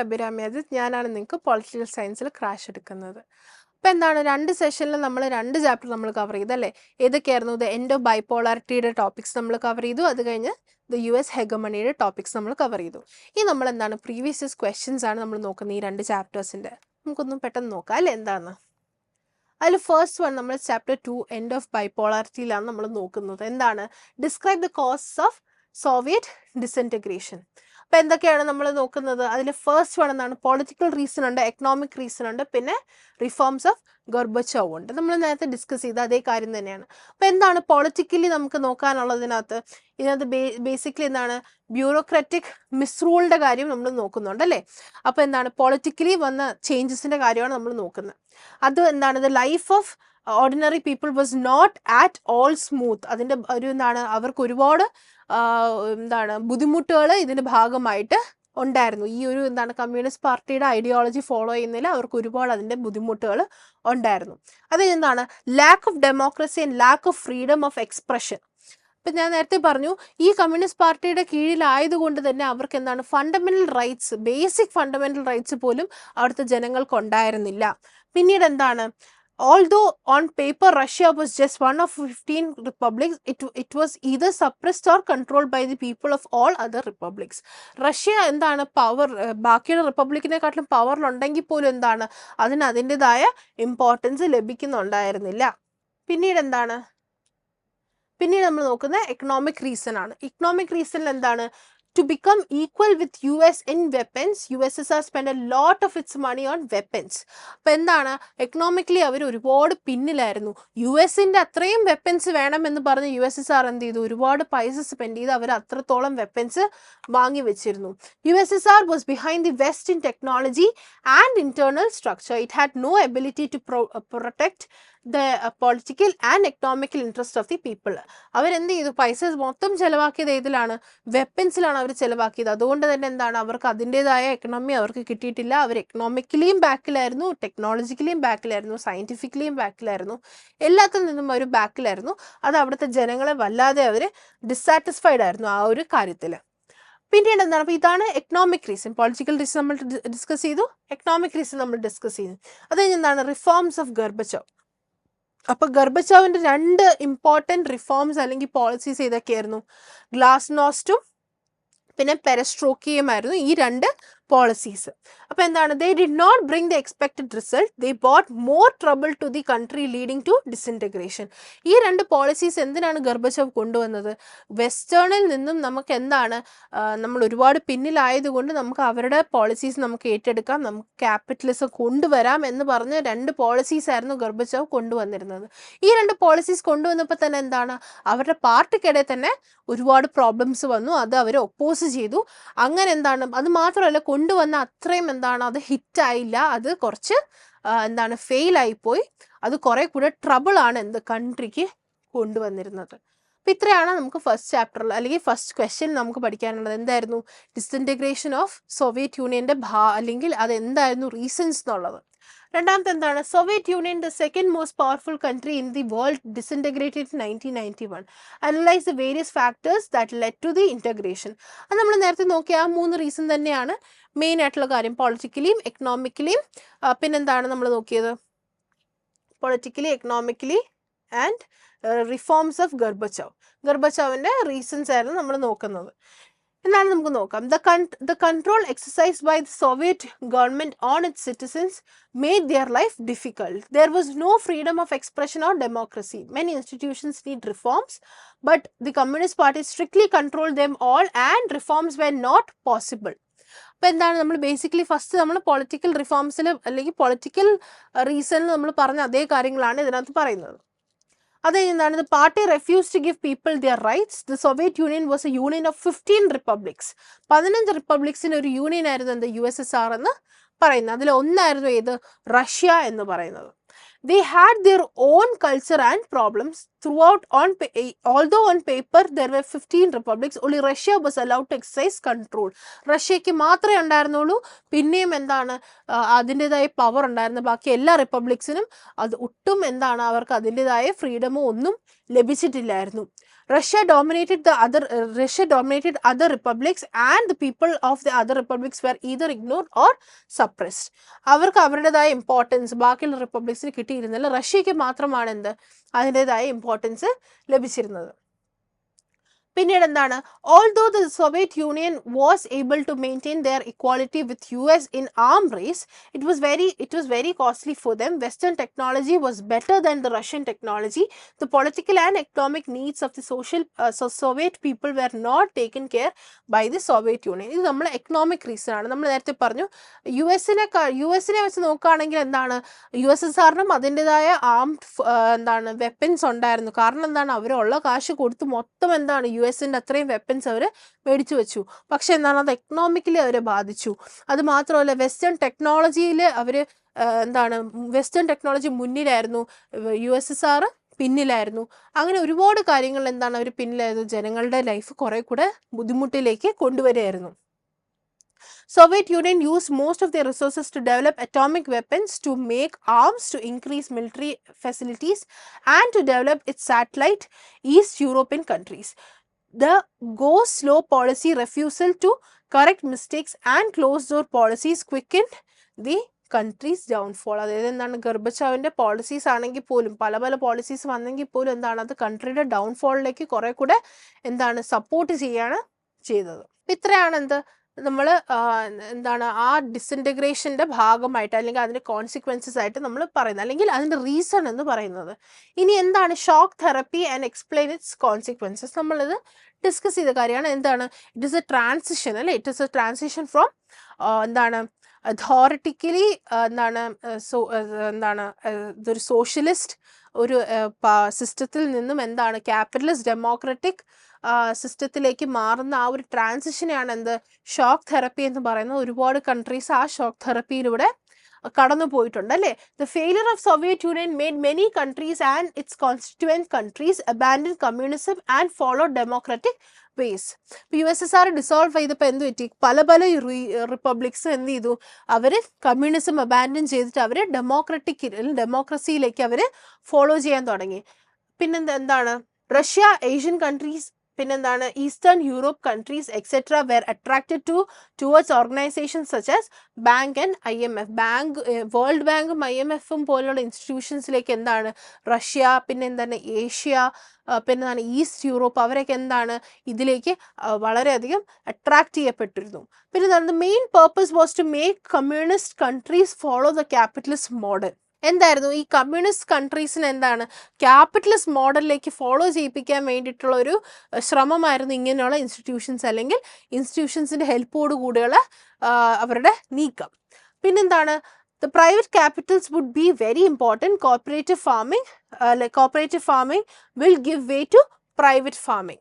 അഭിരാമി അജിത്. ഞാനാണ് നിങ്ങൾക്ക് പൊളിറ്റിക്കൽ സയൻസിൽ ക്രാഷ് എടുക്കുന്നത്. അപ്പോൾ എന്താണ്, 2 സെഷനിൽ നമ്മൾ 2 ചാപ്റ്റർ നമ്മൾ കവർ ചെയ്തു അല്ലേ? ഏതൊക്കെയായിരുന്നു? ദ എൻഡ് ഓഫ് ബൈപോളാരിറ്റിയുടെ ടോപ്പിക്സ് നമ്മൾ കവർ ചെയ്തു. അത് കഴിഞ്ഞ് ദ US ഹെഗമണിയുടെ ടോപ്പിക്സ് നമ്മൾ കവർ ചെയ്തു. ഈ നമ്മൾ എന്താണ് പ്രീവിയസ് ഇയർ ക്വസ്റ്റ്യൻസ് ആണ് നമ്മൾ നോക്കുന്നത് ഈ 2 ചാപ്റ്റേഴ്സിൻ്റെ. നമുക്കൊന്നും പെട്ടെന്ന് നോക്കാം അല്ലേ എന്താണെന്ന്. അതിൽ ഫസ്റ്റ് വൺ നമ്മൾ ചാപ്റ്റർ 2 എൻഡ് ഓഫ് ബൈപോളാരിറ്റിയിലാണ് നമ്മൾ നോക്കുന്നത്. എന്താണ്? Describe the causes of Soviet disintegration. അപ്പോൾ എന്തൊക്കെയാണ് നമ്മൾ നോക്കുന്നത്? അതിൽ ഫസ്റ്റ് വൺ എന്താണ്? പൊളിറ്റിക്കൽ റീസൺ ഉണ്ട്, എക്കണോമിക് റീസൺ ഉണ്ട്, പിന്നെ റിഫോംസ് ഓഫ് ഗോർബച്ചോവ് ഉണ്ട്. നമ്മൾ നേരത്തെ ഡിസ്കസ് ചെയ്ത അതേ കാര്യം തന്നെയാണ്. അപ്പോൾ എന്താണ് പൊളിറ്റിക്കലി നമുക്ക് നോക്കാനുള്ളതിനകത്ത്? ഇതിനകത്ത് ബേസിക്കലി എന്താണ്? ബ്യൂറോക്രാറ്റിക് മിസ്റൂളിൻ്റെ കാര്യം നമ്മൾ നോക്കുന്നുണ്ട് അല്ലേ? അപ്പോൾ എന്താണ് പൊളിറ്റിക്കലി വന്ന ചേഞ്ചസിൻ്റെ കാര്യമാണ് നമ്മൾ നോക്കുന്നത്. അത് എന്താണ്? The life of ordinary people was not at all smooth. അതിൻ്റെ ഒരു എന്താണ്, അവർക്ക് ഒരുപാട് എന്താണ് ബുദ്ധിമുട്ടുകൾ ഇതിൻ്റെ ഭാഗമായിട്ട് ഉണ്ടായിരുന്നു. ഈ ഒരു എന്താണ് കമ്മ്യൂണിസ്റ്റ് പാർട്ടിയുടെ ഐഡിയോളജി ഫോളോ ചെയ്യുന്നതിൽ അവർക്ക് ഒരുപാട് അതിൻ്റെ ബുദ്ധിമുട്ടുകൾ ഉണ്ടായിരുന്നു. അത് എന്താണ്? Lack of democracy and lack of freedom of expression. ഇപ്പം ഞാൻ നേരത്തെ പറഞ്ഞു, ഈ കമ്മ്യൂണിസ്റ്റ് പാർട്ടിയുടെ കീഴിലായതുകൊണ്ട് തന്നെ അവർക്ക് എന്താണ് fundamental rights, basic fundamental rights പോലും അവിടുത്തെ ജനങ്ങൾക്ക് ഉണ്ടായിരുന്നില്ല. പിന്നീട് എന്താണ്? Although on paper Russia was just one of 15 republics, it was either suppressed or controlled by the people of all other republics. Russia എന്താണ് പവർ ബാക്കിയുള്ള റിപ്പബ്ലിക്കിനെക്കാട്ടിലും പവറിലുണ്ടെങ്കിൽ പോലും എന്താണ് അതിന് അതിൻ്റെതായ ഇമ്പോർട്ടൻസ് ലഭിക്കുന്നുണ്ടായിരുന്നില്ല. പിന്നീട് എന്താണ്? പിന്നീട് നമ്മൾ നോക്കുന്നത് എക്കണോമിക് റീസൺ ആണ്. ഇക്കണോമിക് റീസണിൽ എന്താണ്? To become equal with US in weapons, USSR spent a lot of its money on weapons. അപ്പോൾ എന്താണ്? എക്കണോമിക്കലി അവർ ഒരുപാട് പിന്നിലായിരുന്നു. US-ൻ്റെ അത്രയും വെപ്പൻസ് വേണമെന്ന് പറഞ്ഞ് USSR എന്ത് ചെയ്തു? ഒരുപാട് പൈസ സ്പെൻഡ് ചെയ്ത് അവർ അത്രത്തോളം വെപ്പൻസ് വാങ്ങി വെച്ചിരുന്നു. USSR was behind the West in technology and internal structure. It had no ability to protect the political and economical interest of the people. അവരെന്ത് ചെയ്തു? പൈസ മൊത്തം ചിലവാക്കിയത് ഏതിലാണ്? വെപ്പൻസിലാണ് അവർ ചിലവാക്കിയത്. അതുകൊണ്ട് തന്നെ എന്താണ്, അവർക്ക് അതിൻ്റെതായ എക്കണോമി അവർക്ക് കിട്ടിയിട്ടില്ല. അവർ എക്കണോമിക്കലിയും ബാക്കിലായിരുന്നു, ടെക്നോളജിക്കലിയും ബാക്കിലായിരുന്നു, സയൻറ്റിഫിക്കലിയും ബാക്കിലായിരുന്നു, എല്ലാത്തിൽ നിന്നും അവർ ബാക്കിലായിരുന്നു. അത് അവിടുത്തെ ജനങ്ങളെ വല്ലാതെ അവർ ഡിസാറ്റിസ്ഫൈഡ് ആയിരുന്നു ആ ഒരു കാര്യത്തിൽ. പിന്നീട് എന്താണ്? അപ്പോൾ ഇതാണ് എക്കണോമിക് റീസൺ. പൊളിറ്റിക്കൽ റീസൺ നമ്മൾ ഡിസ്കസ് ചെയ്തു, എക്കണോമിക് റീസൺ നമ്മൾ ഡിസ്കസ് ചെയ്തു. അത് കഴിഞ്ഞ് എന്താണ്? Reforms of Gorbachev. അപ്പോൾ ഗോർബച്ചോവിൻ്റെ 2 ഇമ്പോർട്ടൻറ്റ് റിഫോംസ് അല്ലെങ്കിൽ പോളിസീസ് ഏതൊക്കെയായിരുന്നു? ഗ്ലാസ്നോസ്റ്റും പിന്നെ പെരസ്ട്രോക്കിയുമായിരുന്നു ഈ 2 പോളിസീസ്. അപ്പോൾ എന്താണ്? They did not bring the expected result, they bought more trouble to the country leading to disintegration. ഈ 2 പോളിസീസ് എന്തിനാണ് ഗോർബച്ചോവ് കൊണ്ടുവന്നത്? വെസ്റ്റേണിൽ നിന്നും നമുക്ക് എന്താണ്, നമ്മൾ ഒരുപാട് പിന്നിലായതുകൊണ്ട് നമുക്ക് അവരുടെ പോളിസീസ് നമുക്ക് ഏറ്റെടുക്കാം, നമുക്ക് ക്യാപിറ്റലിസം കൊണ്ടുവരാം എന്ന് പറഞ്ഞ് 2 പോളിസീസ് ആയിരുന്നു ഗോർബച്ചോവ് കൊണ്ടുവന്നിരുന്നത്. ഈ 2 പോളിസീസ് കൊണ്ടുവന്നപ്പോൾ തന്നെ എന്താണ്, അവരുടെ പാർട്ടിക്കിടെ തന്നെ ഒരുപാട് പ്രോബ്ലംസ് വന്നു. അത് അവർ ഒപ്പോസ് ചെയ്തു. അങ്ങനെ എന്താണ്, അത് മാത്രമല്ല കൊണ്ടുവന്ന അത്രയും എന്താണ്, അത് ഹിറ്റായില്ല, അത് കുറച്ച് എന്താണ് ഫെയിലായിപ്പോയി. അത് കുറേ കൂടെ ട്രബിളാണ് എന്ത് കൺട്രിക്ക് കൊണ്ടുവന്നിരുന്നത്. അപ്പോൾ ഇത്രയാണ് നമുക്ക് ഫസ്റ്റ് ചാപ്റ്ററിൽ അല്ലെങ്കിൽ ഫസ്റ്റ് ക്വസ്റ്റ്യൻ നമുക്ക് പഠിക്കാനുള്ളത്. എന്തായിരുന്നു? ഡിസിൻറ്റഗ്രേഷൻ ഓഫ് സോവിയറ്റ് യൂണിയൻ്റെ അല്ലെങ്കിൽ അതെന്തായിരുന്നു റീസൺസ് എന്നുള്ളത്. രണ്ടാമത്തെ എന്താണ്? Soviet Union, the second most powerful country in the world, disintegrated in 1991. Analyse the various factors that led to the integration. അത് നമ്മൾ നേരത്തെ നോക്കിയ ആ 3 റീസൺ തന്നെയാണ് മെയിൻ ആയിട്ടുള്ള കാര്യം. പൊളിറ്റിക്കലിയും എക്കണോമിക്കലിയും പിന്നെന്താണ് നമ്മൾ നോക്കിയത്? Politically, economically and reforms of Gorbachev. ഗോർബച്ചോവിൻ്റെ റീസൺസ് ആയിരുന്നു നമ്മൾ നോക്കുന്നത്. എന്താണ് നമുക്ക് നോക്കാം. The control exercised by the Soviet government on its citizens made their life difficult. There was no freedom of expression or democracy. Many institutions need reforms, but the Communist Party strictly controlled them all and reforms were not possible. അപ്പോൾ എന്താണ് നമ്മൾ basically first നമ്മൾ political റിഫോംസിൽ അല്ലെങ്കിൽ political റീസണിൽ നമ്മൾ പറഞ്ഞ അതേ കാര്യങ്ങളാണ് ഇതിനകത്ത് പറയുന്നത്. അത് എന്താണ്? The party refuse to give people their rights. The Soviet Union was a union of 15 republics. 15 റിപ്പബ്ലിക്സിൻ്റെ ഒരു യൂണിയൻ ആയിരുന്നു എന്ത് USSR എന്ന് പറയുന്നത്. അതിൽ ഒന്നായിരുന്നു ഏത്? റഷ്യ എന്ന് പറയുന്നത്. They had their own culture and problems. throughout although on paper there were 15 republics, only Russia was allowed to exercise control. റഷ്യയ്ക്ക് മാത്രമേ ഉണ്ടായിരുന്നുള്ളൂ പിന്നെയും എന്താണ് അതിൻ്റെതായ പവർ ഉണ്ടായിരുന്നു. ബാക്കി എല്ലാ റിപ്പബ്ലിക്സിനും അത് ഒട്ടും എന്താണ് അവർക്ക് അതിൻ്റെതായ ഫ്രീഡമോ ഒന്നും ലഭിച്ചിട്ടില്ലായിരുന്നു. Russia dominated other republics, and the people of the other republics were either ignored or suppressed. അവർക്ക് അവരുടേതായ ഇമ്പോർട്ടൻസ് ബാക്കിയുള്ള റിപ്പബ്ലിക്സിന് കിട്ടിയിരുന്നില്ല. റഷ്യയ്ക്ക് മാത്രമാണ് എന്ത് അതിൻ്റെതായ ഇമ്പോർട്ടൻസ് ലഭിച്ചിരുന്നത്. പിന്നീട് എന്താണ്, although the Soviet Union was able to maintain their equality with US in arm race, it was very costly for them. Western technology was better than the Russian technology. The political and economic needs of the Soviet people were not taken care by the Soviet Union. ഇത് നമ്മൾ economic reason ആണ്. നമ്മൾ നേരത്തെ പറഞ്ഞു യുഎസിനെ വെച്ച് നോക്കുകയാണെങ്കിൽ എന്താണ് USSRനും അതിൻ്റെതായ എന്താണ് വെപ്പൻസ് ഉണ്ടായിരുന്നു. കാരണം എന്താണ് അവരുള്ള കാശ് കൊടുത്ത് മൊത്തം എന്താണ് യുഎസിൻ്റെ അത്രയും വെപ്പൻസ് അവർ മേടിച്ചു വെച്ചു. പക്ഷെ എന്താണ് അത് എക്കണോമിക്കലി അവരെ ബാധിച്ചു. അത് മാത്രമല്ല വെസ്റ്റേൺ ടെക്നോളജിയിൽ അവർ എന്താണ് വെസ്റ്റേൺ ടെക്നോളജി മുന്നിലായിരുന്നു, USSR പിന്നിലായിരുന്നു. അങ്ങനെ ഒരുപാട് കാര്യങ്ങൾ എന്താണ് അവർ പിന്നിലായിരുന്നു. ജനങ്ങളുടെ ലൈഫ് കുറെ കൂടെ ബുദ്ധിമുട്ടിലേക്ക് കൊണ്ടുവരികയായിരുന്നു. Soviet Union used most of their resources to develop atomic weapons, to make arms, to increase military facilities, and to develop its satellite East European countries. The go slow policy, refusal to correct mistakes, and closed door policies quickened the country's downfall. അതായത് എന്താണ് ഗർബച്ചോവിൻ്റെ policies ആണെങ്കിൽ പോലും പല policies വന്നെങ്കിൽ പോലും എന്താണ് അത് കൺട്രിയുടെ ഡൗൺഫോളിലേക്ക് കുറെ കൂടെ എന്താണ് സപ്പോർട്ട് ചെയ്യാണ് ചെയ്തത്. ഇത്രയാണ് എന്ത് നമ്മൾ എന്താണ് ആ ഡിസിൻറ്റഗ്രേഷൻ്റെ ഭാഗമായിട്ട് അല്ലെങ്കിൽ അതിൻ്റെ കോൺസിക്വൻസസ് ആയിട്ട് നമ്മൾ പറയുന്നത്, അല്ലെങ്കിൽ അതിൻ്റെ റീസൺ എന്ന് പറയുന്നത്. ഇനി എന്താണ് shock therapy and explain its consequences, നമ്മളിത് ഡിസ്കസ് ചെയ്ത കാര്യമാണ്. എന്താണ് ഇറ്റ് ഈസ് എ ട്രാൻസിഷൻ അല്ലേ, it is A transition from എന്താണ് അതോറിറ്റിക്കലി എന്താണ് ഇതൊരു സോഷ്യലിസ്റ്റ് ഒരു സിസ്റ്റത്തിൽ നിന്നും എന്താണ് ക്യാപിറ്റലിസ്റ്റ് ഡെമോക്രാറ്റിക് സിസ്റ്റത്തിലേക്ക് മാറുന്ന ആ ഒരു ട്രാൻസിഷനെയാണ് എന്ത് ഷോക്ക് തെറപ്പി എന്ന് പറയുന്നത്. ഒരുപാട് കൺട്രീസ് ആ ഷോക്ക് തെറപ്പിയിലൂടെ കടന്നു പോയിട്ടുണ്ട് അല്ലേ. The failure of Soviet Union made many countries and its constituent countries abandon communism and follow democratic ways. ഇപ്പോൾ USSR ഡിസോൾവ് ചെയ്തപ്പോൾ എന്ത് പറ്റി, പല റിപ്പബ്ലിക്സ് എന്ത് ചെയ്തു, അവർ കമ്മ്യൂണിസം അബാൻഡൻ ചെയ്തിട്ട് അവർ ഡെമോക്രസിയിലേക്ക് അവർ ഫോളോ ചെയ്യാൻ തുടങ്ങി. പിന്നെന്താണ് റഷ്യ, ഏഷ്യൻ കൺട്രീസ്, പിന്നെന്താണ് Eastern Europe countries etcetera were attracted towards organisations such as bank and IMF. World ബാങ്കും IMFും പോലുള്ള ഇൻസ്റ്റിറ്റ്യൂഷൻസിലേക്ക് എന്താണ് റഷ്യ, പിന്നെ എന്താണ് ഏഷ്യ, പിന്നെ എന്താണ് ഈസ്റ്റ് യൂറോപ്പ്, അവരൊക്കെ എന്താണ് ഇതിലേക്ക് വളരെയധികം അട്രാക്ട് ചെയ്യപ്പെട്ടിരുന്നു. പിന്നെ എന്താണ് main purpose was to make communist countries follow the capitalist model. എന്തായിരുന്നു ഈ കമ്മ്യൂണിസ്റ്റ് കൺട്രീസിന് എന്താണ് ക്യാപിറ്റലിസ്റ്റ് മോഡലിലേക്ക് ഫോളോ ചെയ്യിപ്പിക്കാൻ വേണ്ടിയിട്ടുള്ള ഒരു ശ്രമമായിരുന്നു ഇങ്ങനെയുള്ള ഇൻസ്റ്റിറ്റ്യൂഷൻസ് അല്ലെങ്കിൽ ഇൻസ്റ്റിറ്റ്യൂഷൻസിൻ്റെ ഹെൽപ്പോട് കൂടെയുള്ള അവരുടെ നീക്കം. പിന്നെന്താണ് the private capitals would be very important. Cooperative farming will give way to private farming.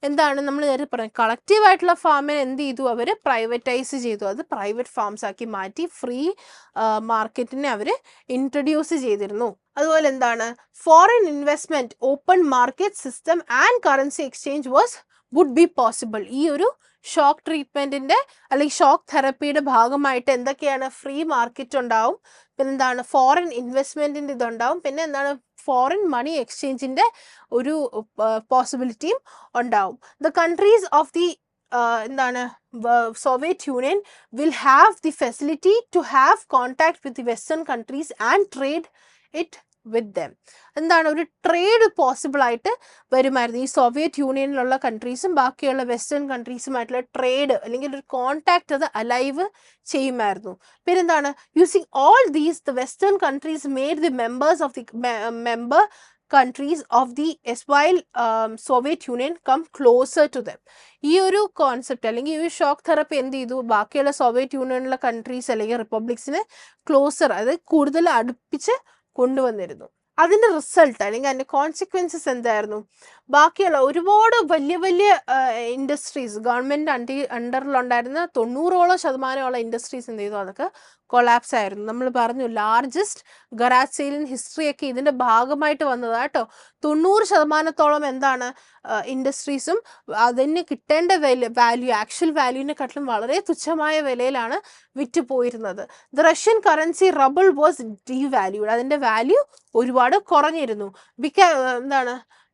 എന്താണ് നമ്മൾ നേരത്തെ പറഞ്ഞത് കളക്റ്റീവായിട്ടുള്ള ഫാമിനെ എന്ത് ചെയ്തു, അവർ പ്രൈവറ്റൈസ് ചെയ്തു, അത് പ്രൈവറ്റ് ഫാംസ് ആക്കി മാറ്റി ഫ്രീ മാർക്കറ്റിനെ അവർ ഇൻട്രൊഡ്യൂസ് ചെയ്തിരുന്നു. അതുപോലെ എന്താണ് foreign investment, open market system and currency exchange would be possible. ഈ ഒരു ഷോക്ക് ട്രീറ്റ്മെൻറ്റിൻ്റെ അല്ലെങ്കിൽ ഷോക്ക് തെറപ്പിയുടെ ഭാഗമായിട്ട് എന്തൊക്കെയാണ്, ഫ്രീ മാർക്കറ്റ് ഉണ്ടാവും, പിന്നെന്താണ് ഫോറിൻ ഇൻവെസ്റ്റ്മെൻറ്റിൻ്റെ ഇതുണ്ടാവും, പിന്നെ എന്താണ് ഫോറിൻ മണി എക്സ്ചേഞ്ചിൻ്റെ ഒരു പോസിബിലിറ്റിയും ഉണ്ടാവും. ദ കൺട്രീസ് ഓഫ് ദി എന്താണ് Soviet Union will have the facility to have contact with the western countries and trade it with them. എന്താണ് ഒരു ട്രേഡ് പോസിബിൾ ആയിട്ട് വരുമായിരുന്നു. ഈ സോവിയറ്റ് യൂണിയനിലുള്ള കൺട്രീസും ബാക്കിയുള്ള വെസ്റ്റേൺ കൺട്രീസുമായിട്ടുള്ള ട്രേഡ് അല്ലെങ്കിൽ ഒരു കോൺടാക്ട് അത് അലൈവ് ചെയ്യുമായിരുന്നു. പിന്നെന്താണ് using all these the western countries made the members of the member countries of the erstwhile Soviet Union come closer to them. ഈ ഒരു കോൺസെപ്റ്റ് അല്ലെങ്കിൽ ഈ ഒരു ഷോക്ക് തെറപ്പി എന്ത് ചെയ്തു, ബാക്കിയുള്ള സോവിയറ്റ് യൂണിയനിലുള്ള കൺട്രീസ് അല്ലെങ്കിൽ റിപ്പബ്ലിക്സിനെ ക്ലോസർ, അതായത് കൂടുതൽ അടുപ്പിച്ച് കൊണ്ടുവന്നിരുന്നു. അതിൻ്റെ റിസൾട്ട് അല്ലെങ്കിൽ അതിൻ്റെ കോൺസിക്വൻസസ് എന്തായിരുന്നു, ബാക്കിയുള്ള ഒരുപാട് വലിയ ഇൻഡസ്ട്രീസ് ഗവൺമെൻറ് അണ്ടറിലുണ്ടായിരുന്ന 90% ഇൻഡസ്ട്രീസ് എന്ത് ചെയ്തു, അതൊക്കെ കൊളാപ്സ് ആയിരുന്നു. നമ്മൾ പറഞ്ഞു ലാർജസ്റ്റ് ഗറാജ് സെയിൽ ഇൻ ഹിസ്റ്ററിയൊക്കെ ഇതിൻ്റെ ഭാഗമായിട്ട് വന്നതാണ് കേട്ടോ. 90% എന്താണ് ഇൻഡസ്ട്രീസും അതിന് കിട്ടേണ്ട വാല്യൂ ആക്ച്വൽ വാല്യൂവിനെക്കാട്ടിലും വളരെ തുച്ഛമായ വിലയിലാണ് വിറ്റ് പോയിരുന്നത്. The Russian currency rouble was devalued. അതിൻ്റെ വാല്യൂ ഒരുപാട് കുറഞ്ഞിരുന്നു.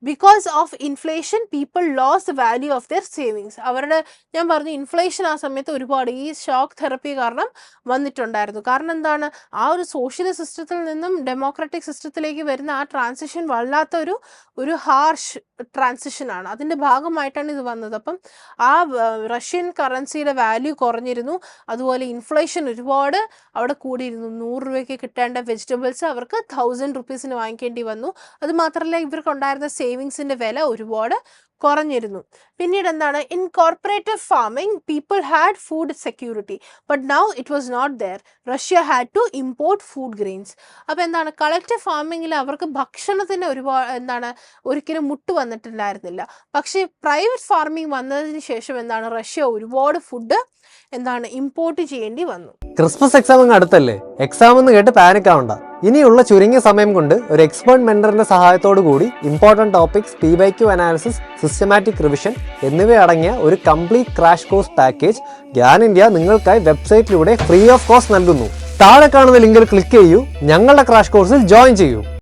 Because of inflation people lose the value of their savings. ഞാൻ പറഞ്ഞു ഇൻഫ്ലേഷൻ ആ സമയത്ത് ഒരുപാട് ഈ ഷോക്ക് തെറപ്പി കാരണം വന്നിട്ടുണ്ടായിരുന്നു. കാരണം എന്താണ്, ആ ഒരു സോഷ്യലിസ്റ്റ് സിസ്റ്റത്തിൽ നിന്നും ഡെമോക്രാറ്റിക് സിസ്റ്റത്തിലേക്ക് വരുന്ന ആ ട്രാൻസിഷൻ വല്ലാത്ത ഒരു ഹാർഷ് ട്രാൻസിഷനാണ്. അതിൻ്റെ ഭാഗമായിട്ടാണ് ഇത് വന്നത്. അപ്പം ആ റഷ്യൻ കറൻസിയുടെ വാല്യൂ കുറഞ്ഞിരുന്നു. അതുപോലെ ഇൻഫ്ലേഷൻ ഒരുപാട് അവിടെ കൂടിയിരുന്നു. 100 രൂപയ്ക്ക് കിട്ടേണ്ട വെജിറ്റബിൾസ് അവർക്ക് 1000 റുപ്പീസിന് വാങ്ങിക്കേണ്ടി വന്നു. അതുമാത്രമല്ല ഇവർക്കുണ്ടായിരുന്ന സേവിങ്സിൻ്റെ വില ഒരുപാട് കുറഞ്ഞിരുന്നു. പിന്നീട് എന്താണ്, in corporative farming people had food security but now it was not there. Russia had to import food grains. അപ്പോൾ എന്താണ്, കളക്റ്റീവ് ഫാമിങ്ങിൽ അവർക്ക് ഭക്ഷണത്തിന് ഒരിക്കലും മുട്ട് വന്നിട്ടുണ്ടായിരുന്നില്ല. പക്ഷേ പ്രൈവറ്റ് ഫാർമിംഗ് വന്നതിന് ശേഷം റഷ്യ ഒരുപാട് ഫുഡ് ഇമ്പോർട്ട് ചെയ്യേണ്ടി വന്നു. ക്രിസ്മസ് എക്സാം അങ്ങ് അടുത്തല്ലേ, എക്സാം എന്ന് കേട്ട് പാനിക് ആവണ്ട. ഇനിയുള്ള ചുരുങ്ങിയ സമയം കൊണ്ട് ഒരു എക്സ്പേർട്ട് മെന്ററിന്റെ സഹായത്തോടു കൂടി important topics, PYQ analysis, systematic revision എന്നിവയടങ്ങിയ ഒരു complete crash course package Gyan India നിങ്ങൾക്കായി വെബ്സൈറ്റിലൂടെ ഫ്രീ ഓഫ് കോസ്റ്റ് നൽകുന്നു. താഴെ കാണുന്ന ലിങ്കിൽ ക്ലിക്ക് ചെയ്യൂ, ഞങ്ങളുടെ ക്രാഷ് കോഴ്സിൽ ജോയിൻ ചെയ്യൂ.